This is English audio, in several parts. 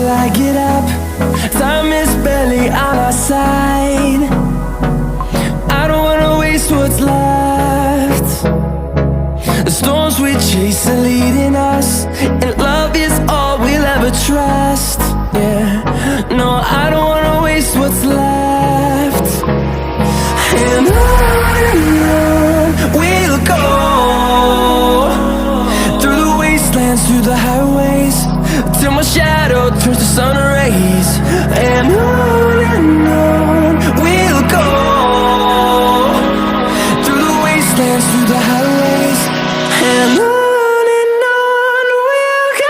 till I get up. Time is barely on our side. I don't wanna waste what's left. The storms we chase are leading us, and love is all we'll ever trust. Yeah, no, I don't wanna waste what's left. And on we'll go, through the wastelands, through the highways, till my shadow turns to sun rays. And on we'll go, through the wastelands, through the highways, and on we'll go.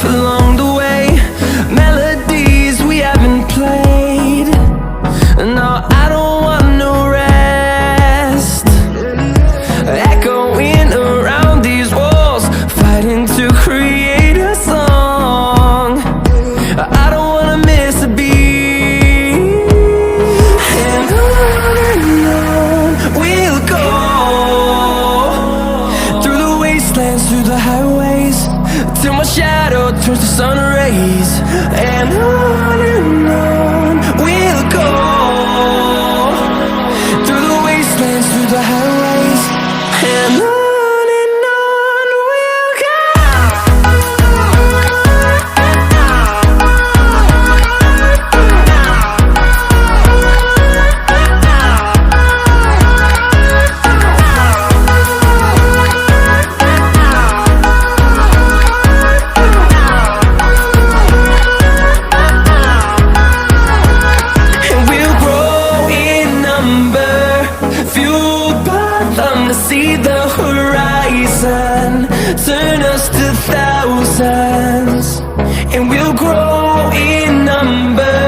Along the way, melodies we haven't played. No, I don't want no rest. Echoing around these walls, fighting to create a song. I don't wanna miss a beat. And on we'll go, through the wastelands, through the highways, till my shadow turns to sun rays. And on we'll go, through the wastelands, through the highways, and on we'll go. See the horizon, turn us to thousands, and we'll grow in number,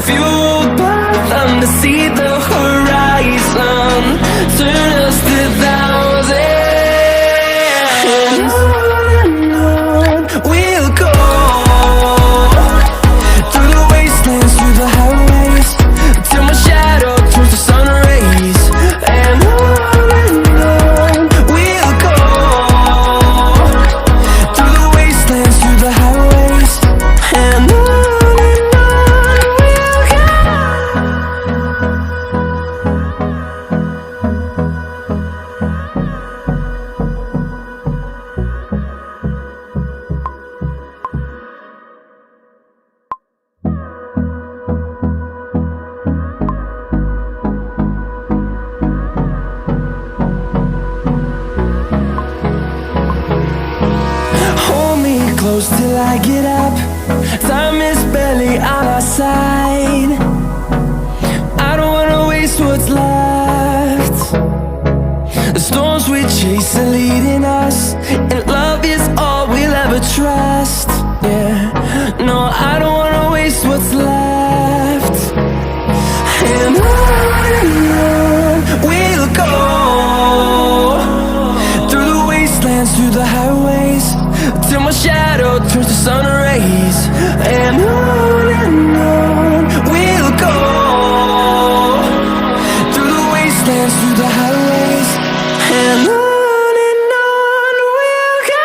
fueled by them. To see the horizon, turn us to thousands, and on we'll go, through the wastelands, through the highways, till my shadow turns to sun rays. And close till I get up. Time is barely on our side. I don't wanna waste what's left. The storms we chase are leading us, and love is all we'll ever trust. Yeah, no, I don't wanna waste what's left. And on we'll go, through the wastelands, through the highways, till my shadow turns to sun rays. And on we'll go, through the wastelands, through the highways, and on we'll go.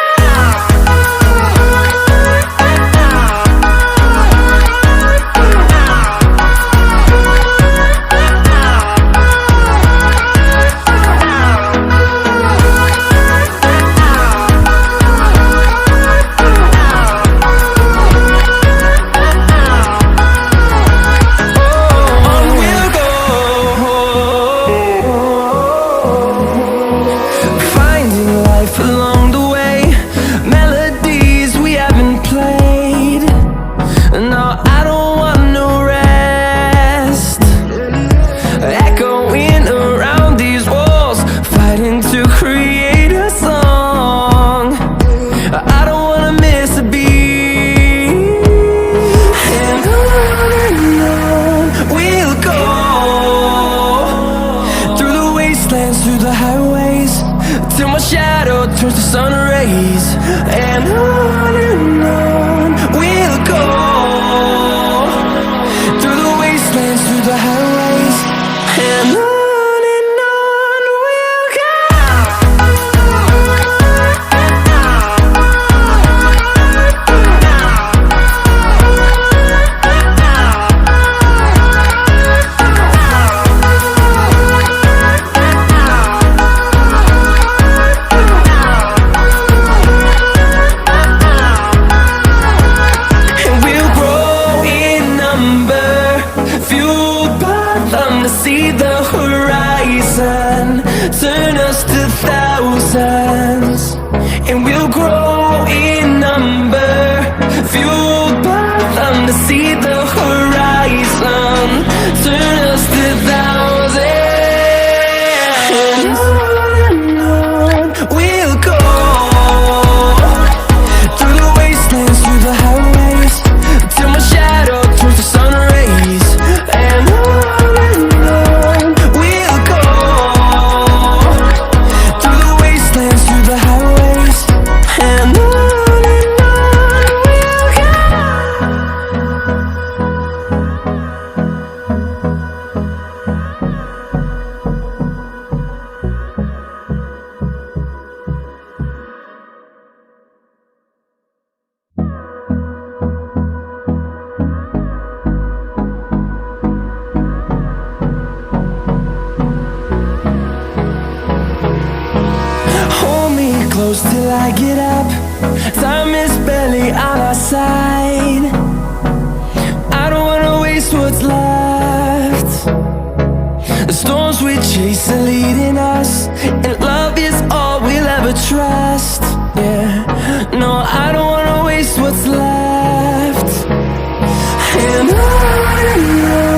shadow turns to sun rays, and on we'll go, through the wastelands, through the highways, and on we'll go. See the horizon turn us to thousands, and we'll grow in number, fueled by them to see the horizon turn us to thousands, and on we'll go, through the wastelands, through the highways, till my shadow turns to sun rays, and close till I get up. Time is barely on our side. I don't wanna waste what's left. The storms we chase are leading us, and love is all we'll ever trust. Yeah, no, I don't wanna waste what's left. And on